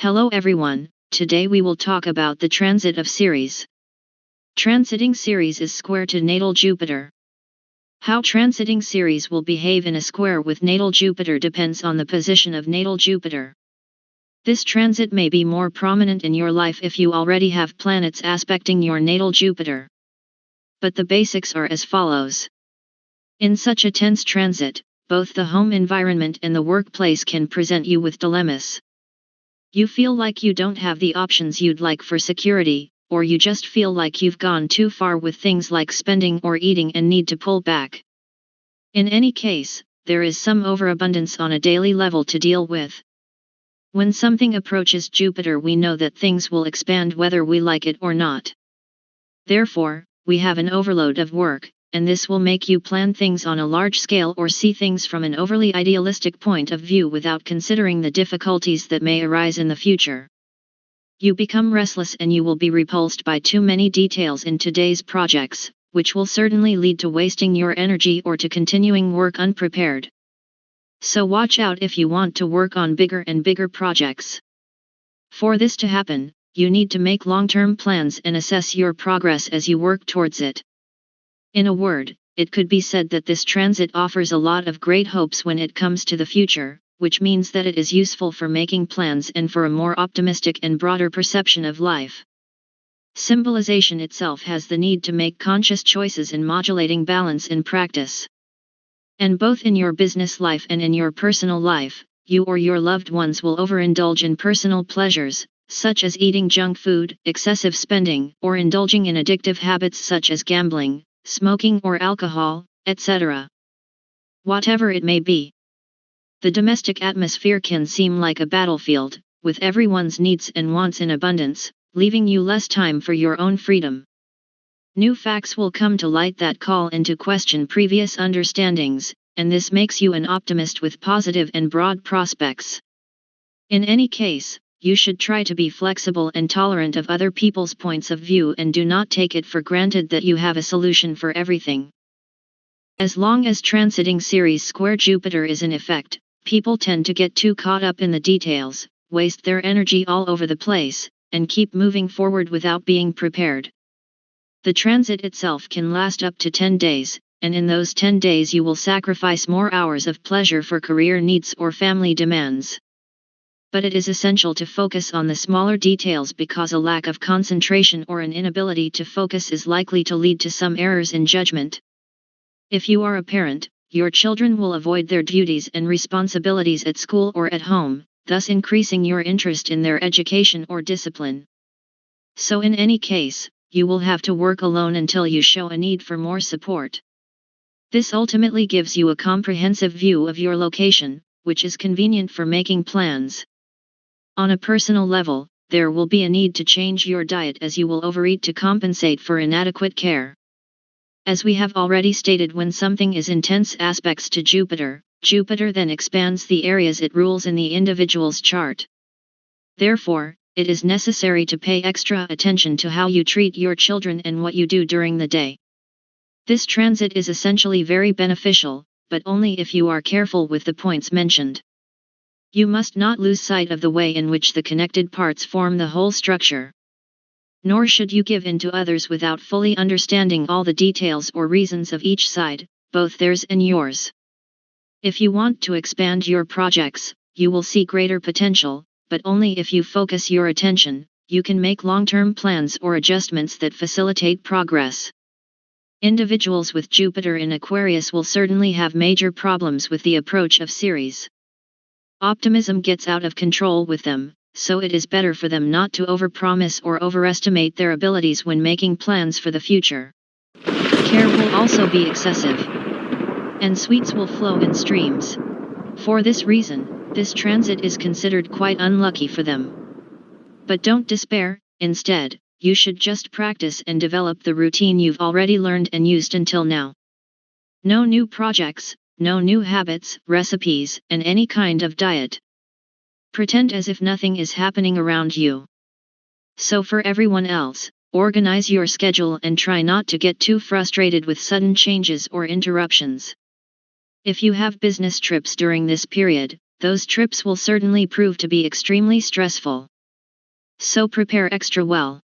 Hello everyone, today we will talk about the transit of Ceres. Transiting Ceres is square to natal Jupiter. How transiting Ceres will behave in a square with natal Jupiter depends on the position of natal Jupiter. This transit may be more prominent in your life if you already have planets aspecting your natal Jupiter. But the basics are as follows. In such a tense transit, both the home environment and the workplace can present you with dilemmas. You feel like you don't have the options you'd like for security, or you just feel like you've gone too far with things like spending or eating and need to pull back. In any case, there is some overabundance on a daily level to deal with. When something approaches Jupiter, we know that things will expand whether we like it or not. Therefore, we have an overload of work, and this will make you plan things on a large scale or see things from an overly idealistic point of view without considering the difficulties that may arise in the future. You become restless and you will be repulsed by too many details in today's projects, which will certainly lead to wasting your energy or to continuing work unprepared. So watch out if you want to work on bigger and bigger projects. For this to happen, you need to make long-term plans and assess your progress as you work towards it. In a word, it could be said that this transit offers a lot of great hopes when it comes to the future, which means that it is useful for making plans and for a more optimistic and broader perception of life. Symbolization itself has the need to make conscious choices in modulating balance in practice. And both in your business life and in your personal life, you or your loved ones will overindulge in personal pleasures, such as eating junk food, excessive spending, or indulging in addictive habits such as gambling, smoking or alcohol, etc. Whatever it may be. The domestic atmosphere can seem like a battlefield, with everyone's needs and wants in abundance, leaving you less time for your own freedom. New facts will come to light that call into question previous understandings, and this makes you an optimist with positive and broad prospects. In any case, you should try to be flexible and tolerant of other people's points of view and do not take it for granted that you have a solution for everything. As long as transiting Ceres square Jupiter is in effect, people tend to get too caught up in the details, waste their energy all over the place, and keep moving forward without being prepared. The transit itself can last up to 10 days, and in those 10 days you will sacrifice more hours of pleasure for career needs or family demands. But it is essential to focus on the smaller details because a lack of concentration or an inability to focus is likely to lead to some errors in judgment. If you are a parent, your children will avoid their duties and responsibilities at school or at home, thus increasing your interest in their education or discipline. So in any case, you will have to work alone until you show a need for more support. This ultimately gives you a comprehensive view of your location, which is convenient for making plans. On a personal level, there will be a need to change your diet as you will overeat to compensate for inadequate care. As we have already stated, when something is in tense aspects to Jupiter, Jupiter then expands the areas it rules in the individual's chart. Therefore, it is necessary to pay extra attention to how you treat your children and what you do during the day. This transit is essentially very beneficial, but only if you are careful with the points mentioned. You must not lose sight of the way in which the connected parts form the whole structure. Nor should you give in to others without fully understanding all the details or reasons of each side, both theirs and yours. If you want to expand your projects, you will see greater potential, but only if you focus your attention, you can make long-term plans or adjustments that facilitate progress. Individuals with Jupiter in Aquarius will certainly have major problems with the approach of Ceres. Optimism gets out of control with them, so it is better for them not to overpromise or overestimate their abilities when making plans for the future. Care will also be excessive, and sweets will flow in streams. For this reason, this transit is considered quite unlucky for them. But don't despair, instead, you should just practice and develop the routine you've already learned and used until now. No new projects, no new habits, recipes, and any kind of diet. Pretend as if nothing is happening around you. So for everyone else, organize your schedule and try not to get too frustrated with sudden changes or interruptions. If you have business trips during this period, those trips will certainly prove to be extremely stressful. So prepare extra well.